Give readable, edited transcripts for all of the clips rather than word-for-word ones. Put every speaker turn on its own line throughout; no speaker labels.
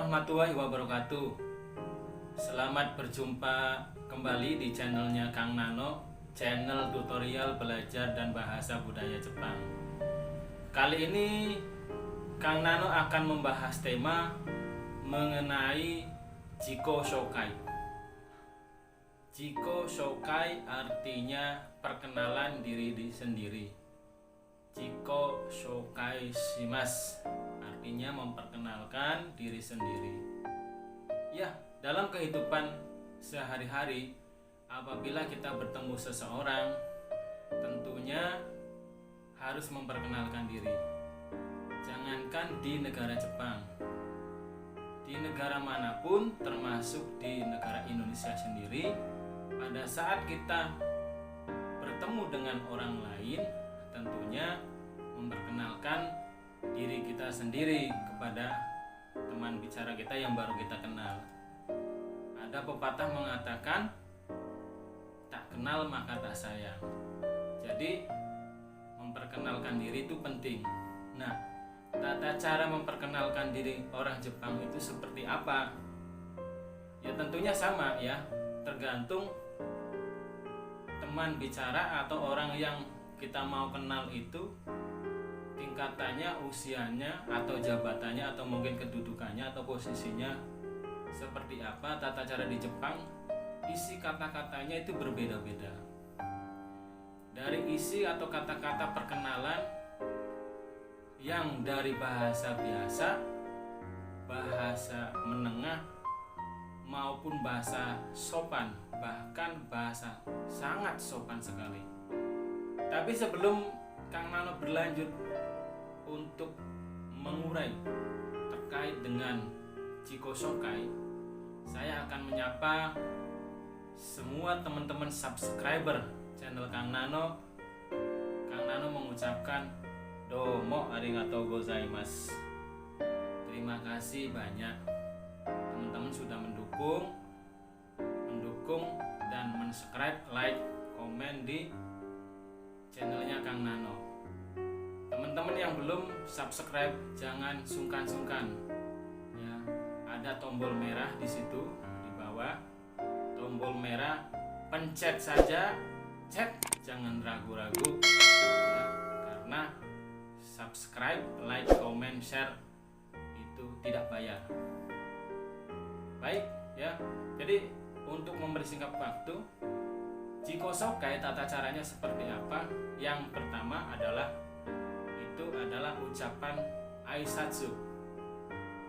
warahmatullahi wabarakatuh. Selamat berjumpa kembali di channelnya Kang Nano, channel tutorial belajar dan bahasa budaya Jepang. Kali ini Kang Nano akan membahas tema mengenai Jiko Shokai. Jiko Shokai artinya perkenalan diri sendiri. Jiko Shokai shimasu artinya memperkenalkan diri sendiri. Ya, dalam kehidupan sehari-hari apabila kita bertemu seseorang, tentunya harus memperkenalkan diri. Jangankan di negara Jepang, di negara manapun, termasuk di negara Indonesia sendiri, pada saat kita bertemu dengan orang lain, tentunya memperkenalkan diri kita sendiri kepada teman bicara kita yang baru kita kenal. Ada pepatah mengatakan, tak kenal maka tak sayang. Jadi memperkenalkan diri itu penting. Nah, tata cara memperkenalkan diri orang Jepang itu seperti apa? Ya tentunya sama ya, tergantung teman bicara atau orang yang kita mau kenal itu tingkatannya, usianya, atau jabatannya, atau mungkin kedudukannya atau posisinya seperti apa. Tata cara di Jepang, isi kata-katanya itu berbeda-beda. Dari isi atau kata-kata perkenalan yang dari bahasa biasa, bahasa menengah, maupun bahasa sopan, bahkan bahasa sangat sopan sekali. Tapi sebelum Kang Nano berlanjut untuk mengurai terkait dengan Jiko Shokai, saya akan menyapa semua teman-teman subscriber channel Kang Nano. Kang Nano mengucapkan domo arigatou gozaimasu. Terima kasih banyak teman-teman sudah mendukung dan men-subscribe, like, komen di channelnya Kang Nano. Teman-teman yang belum subscribe jangan sungkan-sungkan. Ya, ada tombol merah di situ di bawah. Tombol merah, pencet saja, jangan ragu-ragu. Ya, karena subscribe, like, comment, share itu tidak bayar. Baik, ya. Jadi untuk memberi singkat waktu, Jiko Shokai tata caranya seperti apa? Yang pertama adalah ucapan aisatsu.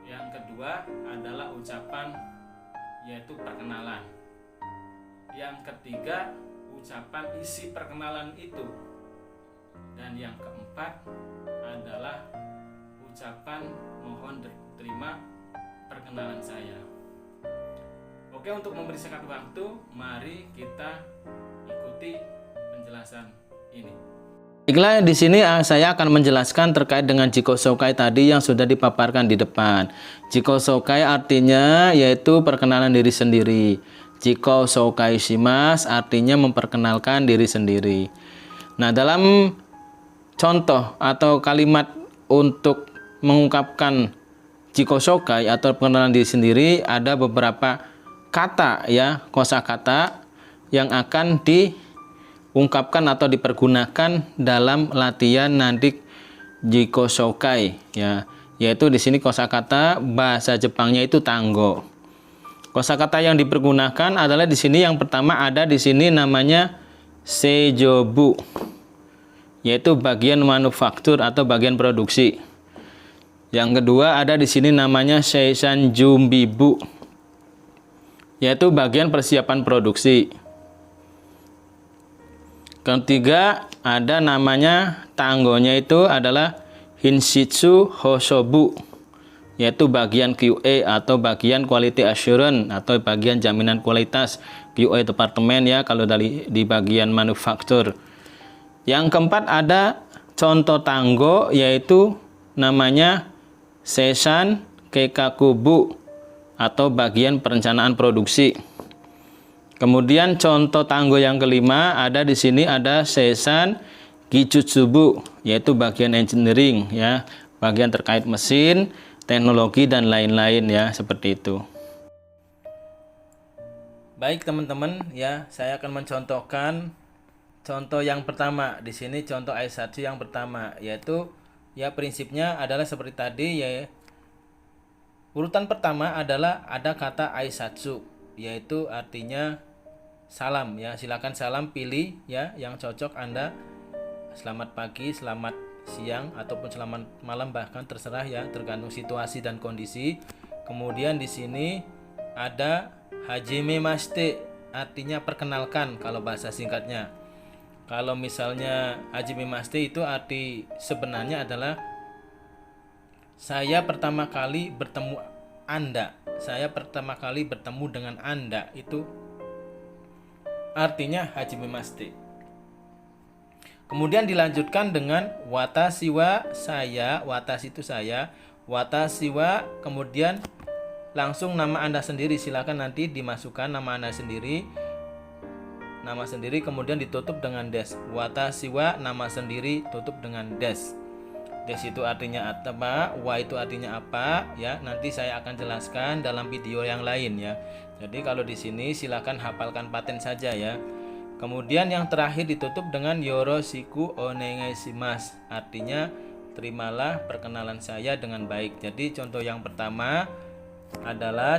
Yang kedua adalah ucapan yaitu perkenalan. Yang ketiga ucapan isi perkenalan itu. Dan yang keempat adalah ucapan mohon terima perkenalan saya. Oke, untuk memberi singkat waktu, mari kita ikuti penjelasan ini.
Baiklah, di sini saya akan menjelaskan terkait dengan Jiko Shokai tadi yang sudah dipaparkan di depan. Jiko Shokai artinya yaitu perkenalan diri sendiri. Jiko Shokai shimasu artinya memperkenalkan diri sendiri. Nah, dalam contoh atau kalimat untuk mengungkapkan Jiko Shokai atau perkenalan diri sendiri ada beberapa kata ya, kosakata yang akan diungkapkan atau dipergunakan dalam latihan nandik Jiko Shokai ya, yaitu di sini kosakata bahasa Jepangnya itu tanggo. Kosakata yang dipergunakan adalah di sini yang pertama ada di sini namanya seijobu, yaitu bagian manufaktur atau bagian produksi. Yang kedua ada di sini namanya seisan jumbibu, yaitu bagian persiapan produksi. Ketiga ada namanya tanggonya itu adalah Hinshitsu Hosobu, yaitu bagian QA atau bagian quality assurance atau bagian jaminan kualitas, QA departemen ya kalau di bagian manufaktur. Yang keempat ada contoh tanggo yaitu namanya Seisan Keikakubu atau bagian perencanaan produksi. Kemudian contoh tanggo yang kelima ada di sini ada Seisan Gijutsubu, yaitu bagian engineering ya, bagian terkait mesin, teknologi dan lain-lain ya, seperti itu. Baik teman-teman ya, saya akan mencontohkan contoh yang pertama. Di sini contoh Aisatsu yang pertama, yaitu ya prinsipnya adalah seperti tadi ya. Urutan pertama adalah ada kata Aisatsu, yaitu artinya salam ya. Silakan salam pilih ya yang cocok Anda. Selamat pagi, selamat siang ataupun selamat malam, bahkan terserah ya, tergantung situasi dan kondisi. Kemudian di sini ada hajimemashite, artinya perkenalkan kalau bahasa singkatnya. Kalau misalnya hajimemashite itu arti sebenarnya adalah saya pertama kali bertemu Anda. Saya pertama kali bertemu dengan Anda, itu artinya hajimemashite. Kemudian dilanjutkan dengan watashi wa, saya, watashi itu saya, watashi wa, kemudian langsung nama Anda sendiri. Silakan nanti dimasukkan nama Anda sendiri, nama sendiri, kemudian ditutup dengan des. Watashi wa, nama sendiri, tutup dengan des. Des itu artinya apa, wa itu artinya apa ya, nanti saya akan jelaskan dalam video yang lain ya. Jadi kalau di sini silakan hafalkan paten saja ya. Kemudian yang terakhir ditutup dengan yoroshiku onegaishimasu, artinya terimalah perkenalan saya dengan baik. Jadi contoh yang pertama adalah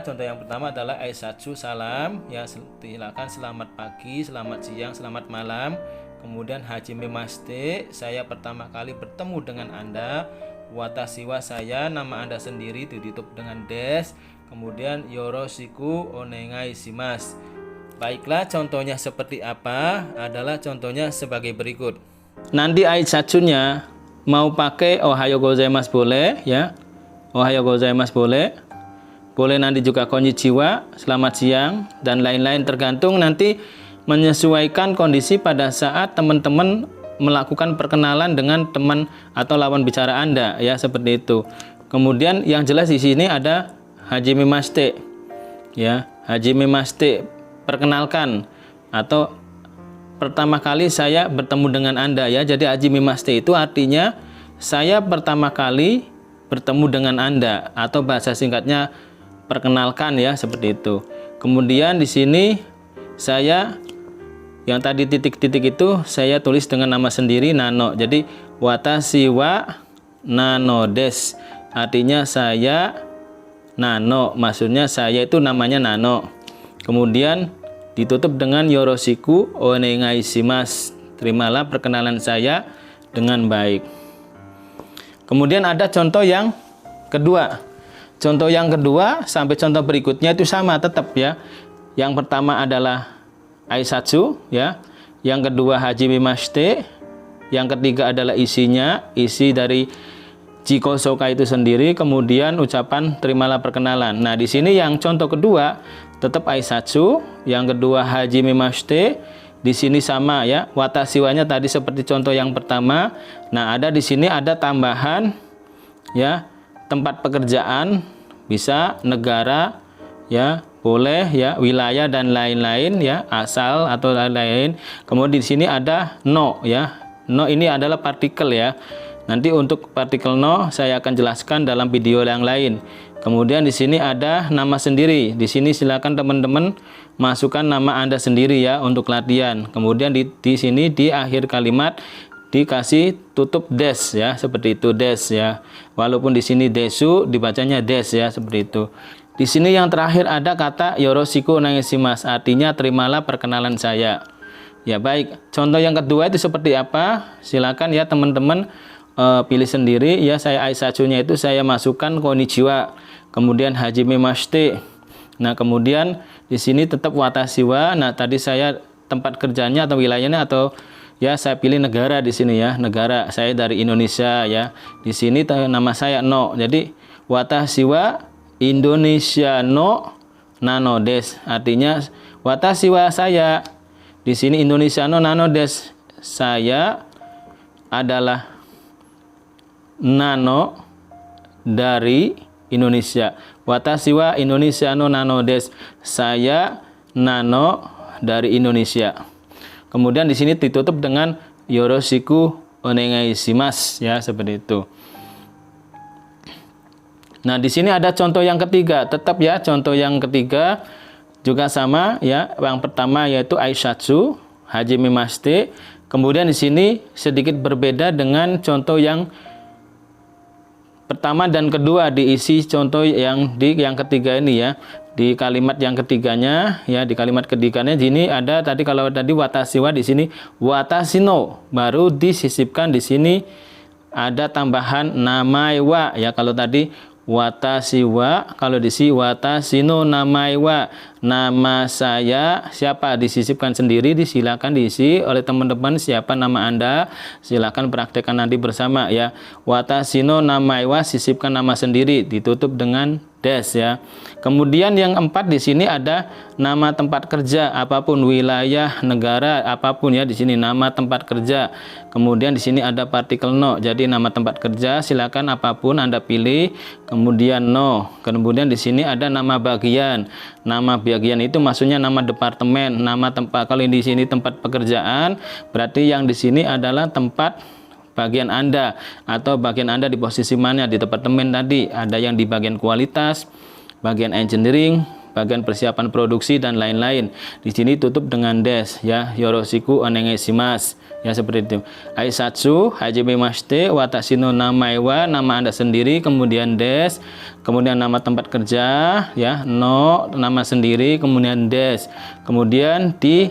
Aisatsu, salam ya, silakan selamat pagi, selamat siang, selamat malam. Kemudian hajimemashite, saya pertama kali bertemu dengan Anda. Watashi wa, saya, nama Anda sendiri, ditutup dengan des. Kemudian yoroshiku onegaishimasu. Baiklah, contohnya seperti apa? Adalah contohnya sebagai berikut. Nanti Aisatsunya mau pakai ohayo gozaimasu boleh ya. Ohayo gozaimasu boleh. Boleh nanti juga konnichiwa, selamat siang, dan lain-lain, tergantung nanti menyesuaikan kondisi pada saat teman-teman melakukan perkenalan dengan teman atau lawan bicara Anda ya, seperti itu. Kemudian yang jelas di sini ada hajimemashite ya, hajimemashite, perkenalkan atau pertama kali saya bertemu dengan Anda ya. Jadi hajimemashite itu artinya saya pertama kali bertemu dengan Anda, atau bahasa singkatnya perkenalkan ya, seperti itu. Kemudian di sini saya yang tadi titik-titik itu saya tulis dengan nama sendiri, Nano. Jadi watashi wa Nano des, artinya saya Nano, maksudnya saya itu namanya Nano. Kemudian ditutup dengan yoroshiku onegaishimasu, terimalah perkenalan saya dengan baik. Kemudian ada contoh yang kedua. Contoh yang kedua sampai contoh berikutnya itu sama tetap ya. Yang pertama adalah Aisatsu ya, yang kedua hajimemashite, yang ketiga adalah isinya, isi dari Jiko Soka itu sendiri, kemudian ucapan terimalah perkenalan. Nah, di sini yang contoh kedua tetap Aisatsu, yang kedua hajimemashite, di sini sama ya. Watashi wa-nya tadi seperti contoh yang pertama. Nah, ada di sini ada tambahan ya, tempat pekerjaan, bisa negara ya, boleh ya, wilayah dan lain-lain ya, asal atau lain-lain. Kemudian di sini ada no ya. No ini adalah partikel ya. Nanti untuk partikel no saya akan jelaskan dalam video yang lain. Kemudian di sini ada nama sendiri. Di sini silakan teman-teman masukkan nama Anda sendiri ya untuk latihan. Kemudian di sini di akhir kalimat dikasih tutup des ya, seperti itu, des ya. Walaupun di sini desu dibacanya des ya, seperti itu. Di sini yang terakhir ada kata yoroshiku onegaishimasu, artinya terimalah perkenalan saya. Ya baik, contoh yang kedua itu seperti apa? Silakan ya teman-teman pilih sendiri ya. Saya Aisatsunya itu saya masukkan konnichiwa, kemudian hajimemashite. Nah, kemudian di sini tetap watashi wa. Nah, tadi saya tempat kerjanya atau wilayahnya atau ya saya pilih negara di sini ya. Negara saya dari Indonesia ya. Di sini nama saya no. Jadi watashi wa Indonesia no nano des, artinya watashi wa saya, di sini Indonesia no nano des, saya adalah nano dari Indonesia. Watashi wa Indonesia no nano des, saya nano dari Indonesia. Kemudian di sini ditutup dengan yoroshiku onegaishimasu ya, seperti itu. Nah, di sini ada contoh yang ketiga, tetap ya, contoh yang ketiga juga sama ya. Yang pertama yaitu aisatsu, hajime mashite. Kemudian di sini sedikit berbeda dengan contoh yang pertama dan kedua, diisi contoh yang ketiga ini ya. Di kalimat yang ketiganya ya, di kalimat ketiganya sini ada tadi, kalau tadi watashi wa, di sini watashi no, baru disisipkan di sini ada tambahan namae wa ya. Kalau tadi watashi wa, kalau di sini watashi no namae wa, nama saya siapa, disisipkan sendiri. Silakan diisi oleh teman-teman siapa nama Anda, silakan praktekkan nanti bersama ya. Watashi no namae wa, sisipkan nama sendiri, ditutup dengan dash ya. Kemudian yang 4 di sini ada nama tempat kerja, apapun, wilayah, negara, apapun ya, di sini nama tempat kerja. Kemudian di sini ada partikel no, jadi nama tempat kerja silakan apapun Anda pilih. Kemudian no. Kemudian di sini ada nama bagian. Nama bagian itu maksudnya nama departemen, nama tempat. Kalau di sini tempat pekerjaan, berarti yang di sini adalah tempat bagian Anda, atau bagian Anda di posisi mana di departemen tadi. Ada yang di bagian kualitas, bagian engineering, bagian persiapan produksi, dan lain-lain. Di sini tutup dengan dash ya. Yoroshiku onegaishimasu ya, seperti itu. Aisatsu, hajime mashite, watashi no namae wa, nama Anda sendiri, kemudian dash, kemudian nama tempat kerja ya, no, nama sendiri, kemudian dash. Kemudian di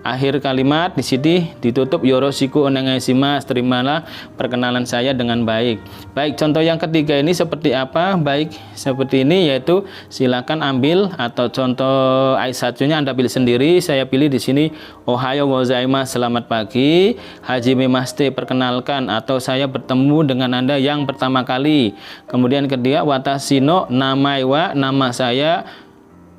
akhir kalimat di sini ditutup yoroshiku onegaishimasu, terimalah perkenalan saya dengan baik. Baik, contoh yang ketiga ini seperti apa? Baik, seperti ini, yaitu silakan ambil, atau contoh aisatsunya Anda pilih sendiri. Saya pilih di sini ohayo gozaimasu, selamat pagi. Hajime mashite, perkenalkan, atau saya bertemu dengan Anda yang pertama kali. Kemudian kedua, watashi no namae wa, nama saya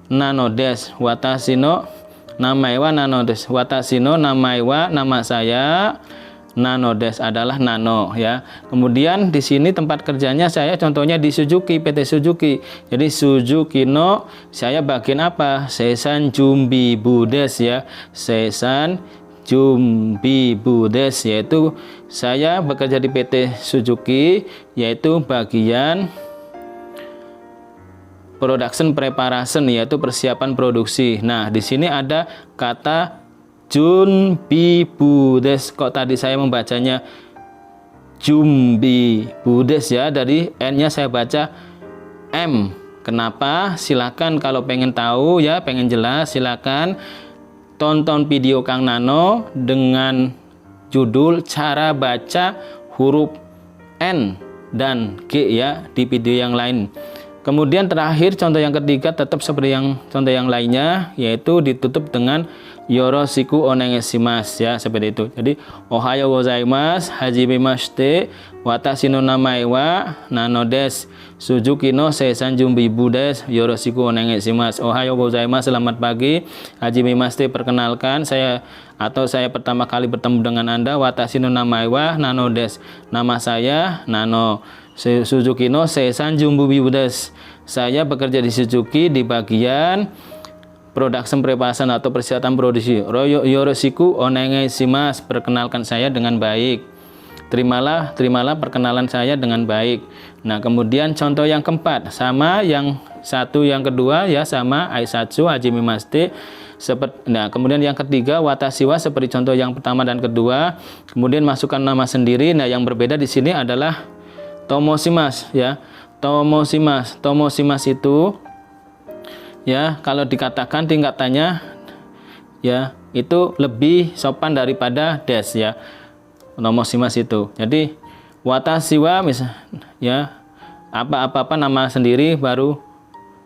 nano desu. Watashi no namae wa nano desu. Watashi no namae wa, nama saya nano desu, adalah nano ya. Kemudian di sini tempat kerjanya saya contohnya di Suzuki, PT Suzuki. Jadi Suzuki no, saya bagian apa? Seisan jumbi budes ya. Seisan jumbi budes, yaitu saya bekerja di PT Suzuki, yaitu bagian production preparation, yaitu persiapan produksi. Nah, di sini ada kata junbi budes. Kok tadi saya membacanya jumbi budes ya, dari N-nya saya baca M. Kenapa? Silakan kalau pengen tahu ya, pengen jelas, silakan tonton video Kang Nano dengan judul cara baca huruf N dan G ya, di video yang lain. Kemudian terakhir contoh yang ketiga tetap seperti yang contoh yang lainnya, yaitu ditutup dengan yoroshiku onegaishimasu ya, seperti itu. Jadi ohayo gozaimasu, hajime mashite, watashi no namae wa nano desu, Suzuki no seisan jumbi budes, yoroshiku onegaishimasu. Ohayo gozaimasu, selamat pagi. Hajime mashite, perkenalkan, saya pertama kali bertemu dengan Anda. Watashi no namae wa nano desu, nama saya Nano. Suzuki no seisan jumbi budes, saya bekerja di Suzuki di bagian production preparation atau persiapan produksi. Yoroshiku onegaishimasu, perkenalkan saya dengan baik. Terimalah perkenalan saya dengan baik. Nah, kemudian contoh yang keempat sama yang satu, yang kedua ya, sama aisatsu, hajime mashite. Nah, kemudian yang ketiga watashi wa, seperti contoh yang pertama dan kedua. Kemudian masukkan nama sendiri. Nah, yang berbeda di sini adalah tomoshimasu ya. Tomoshimasu itu ya, kalau dikatakan tingkatannya ya, itu lebih sopan daripada desu ya. Tomoshimasu itu. Jadi watashi wa ya, apa-apa nama sendiri baru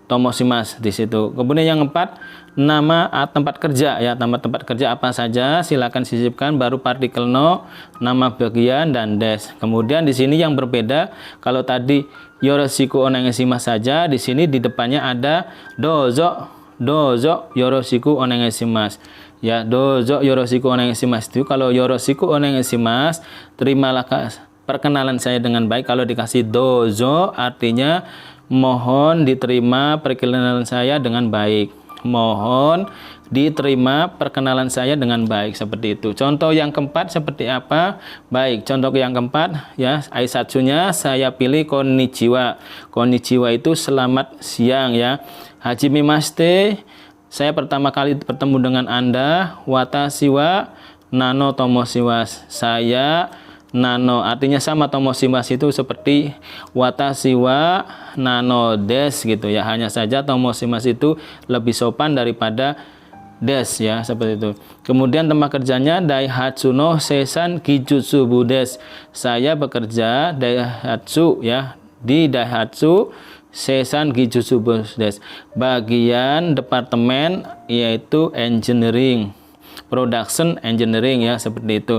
tomoshimasu di situ. Kemudian yang keempat, nama tempat kerja ya, nama tempat kerja apa saja silakan sisipkan, baru partikel no, nama bagian, dan dash. Kemudian di sini yang berbeda, kalau tadi yoroshiku onegaishimasu saja, di sini di depannya ada dozo yoroshiku onegaishimasu ya. Dozo yoroshiku onegaishimasu itu, kalau yoroshiku onegaishimasu, terimalah perkenalan saya dengan baik. Kalau dikasih dozo artinya mohon diterima perkenalan saya dengan baik. Mohon diterima perkenalan saya dengan baik, seperti itu. Contoh yang keempat seperti apa? Baik, contoh yang keempat ya, aisatsunya saya pilih konnichiwa. Konnichiwa itu selamat siang ya. Hajimemashite, saya pertama kali bertemu dengan Anda. Watashi wa nano tomoshimasu, saya Nano, artinya sama tomoshimasu itu seperti watashi wa nano des gitu ya. Hanya saja tomoshimasu itu lebih sopan daripada des ya, seperti itu. Kemudian tempat kerjanya Daihatsu no Seisan Kijutsu Budes. Saya bekerja Daihatsu ya, di Daihatsu Seisan Kijutsu Budes. Bagian departemen yaitu engineering, production engineering ya, seperti itu.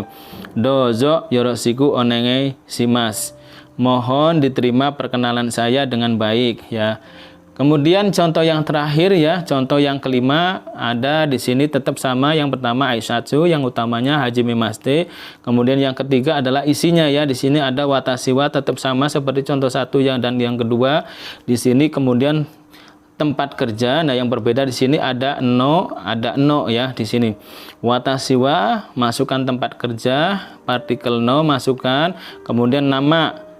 Dozo yoroshiku onenge shimasu, mohon diterima perkenalan saya dengan baik ya. Kemudian contoh yang terakhir ya, contoh yang kelima ada di sini tetap sama. Yang pertama aisatsu, yang utamanya hajimemashite. Kemudian yang ketiga adalah isinya ya. Di sini ada watashi wa tetap sama seperti contoh satu dan yang kedua. Di sini kemudian tempat kerja. Nah, yang berbeda di sini ada no ya di sini. Watashi wa masukkan tempat kerja, partikel no masukkan, kemudian nama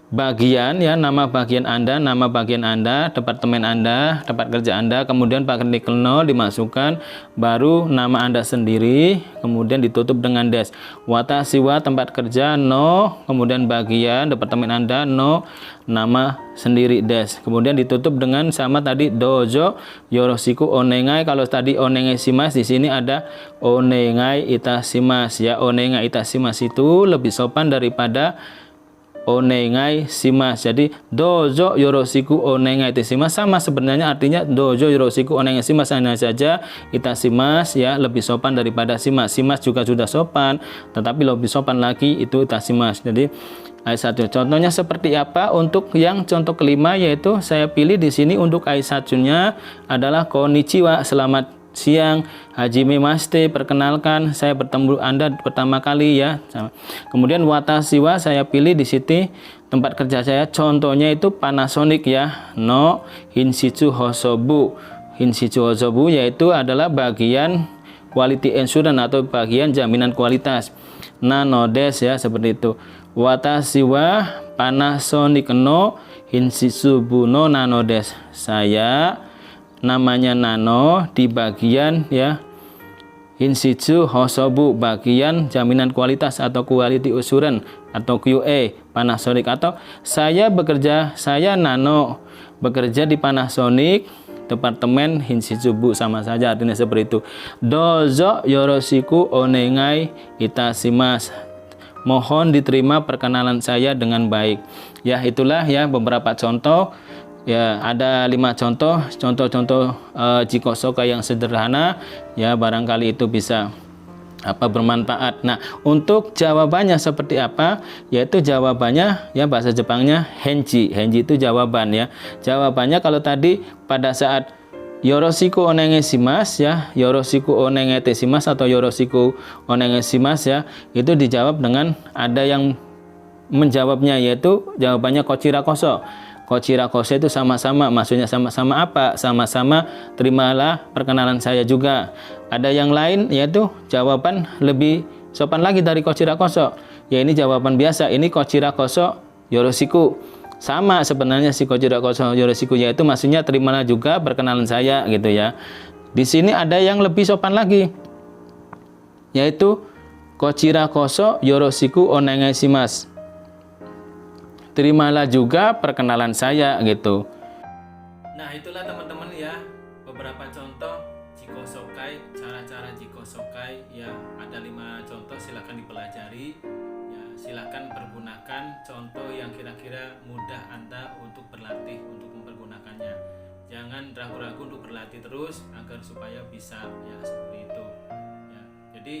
bagian ya, nama bagian Anda, departemen Anda, tempat kerja Anda, kemudian partikel no dimasukkan, baru nama Anda sendiri, kemudian ditutup dengan des. Watashi wa tempat kerja no, kemudian bagian departemen Anda no, nama sendiri des. Kemudian ditutup dengan sama tadi dojo yoroshiku onegai. Kalau tadi onegai shimasu, di sini ada onegai itashimasu ya. Onegai itashimasu itu lebih sopan daripada onegai shimasu. Jadi dojo yoroshiku onegai itashimasu sama sebenarnya artinya dojo yoroshiku onegai shimasu, hanya saja itashimasu ya lebih sopan daripada shimasu. Shimasu juga sudah sopan, tetapi lebih sopan lagi itu itashimasu. Jadi aisatsu contohnya seperti apa? Untuk yang contoh kelima yaitu saya pilih di sini untuk aisatsunya adalah konnichiwa, selamat siang. Hajimemashite, perkenalkan saya bertemu Anda pertama kali ya. Kemudian watashi wa saya pilih di sini tempat kerja saya, contohnya itu Panasonic ya. No Hinshichu Hosobu. Hinshichu Hosobu yaitu adalah bagian quality assurance atau bagian jaminan kualitas. Nano des ya, seperti itu. Watashi wa Panasonic no Hinshichu no nano des. Saya namanya Nano di bagian ya Hinshichu Hosobu, bagian jaminan kualitas atau quality assurance atau QA Panasonic. Atau saya Nano bekerja di Panasonic departemen Hinshichu Bu, sama saja artinya seperti itu. Dozo yoroshiku onegai itashimasu, mohon diterima perkenalan saya dengan baik ya. Itulah ya beberapa contoh ya, ada 5 contoh jikosokai yang sederhana ya, barangkali itu bisa bermanfaat. Nah, untuk jawabannya seperti apa? Yaitu jawabannya ya, bahasa Jepangnya henji. Henji itu jawaban ya. Jawabannya kalau tadi pada saat yoroshiku onegai shimasu ya, yoroshiku onegai shimasu atau yoroshiku onegai shimasu ya, itu dijawab dengan ada yang menjawabnya, yaitu jawabannya kochira koso. Kochira koso itu sama-sama, maksudnya sama-sama apa? Sama-sama terimalah perkenalan saya juga. Ada yang lain yaitu jawaban lebih sopan lagi dari kochira koso. Ya, ini jawaban biasa. Ini kochira koso yoroshiku. Sama sebenarnya si kochira koso yoroshiku, yaitu maksudnya terimalah juga perkenalan saya gitu ya. Di sini ada yang lebih sopan lagi, yaitu kochira koso yoroshiku onegai shimasu. Terimalah juga perkenalan saya gitu.
Nah, itulah teman-teman ya beberapa contoh jikosokai, cara-cara jikosokai ya. Ada 5 contoh, silakan dipelajari ya. Silakan pergunakan contoh yang kira-kira mudah Anda untuk berlatih untuk mempergunakannya. Jangan ragu-ragu untuk berlatih terus agar supaya bisa ya, seperti itu ya. Jadi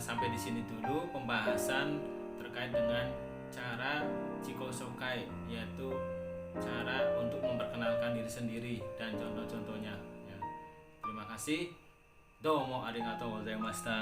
sampai di sini dulu pembahasan terkait dengan cara jikosokai, yaitu cara untuk memperkenalkan diri sendiri dan contoh-contohnya ya. Terima kasih. Domo arigatou gozaimashita.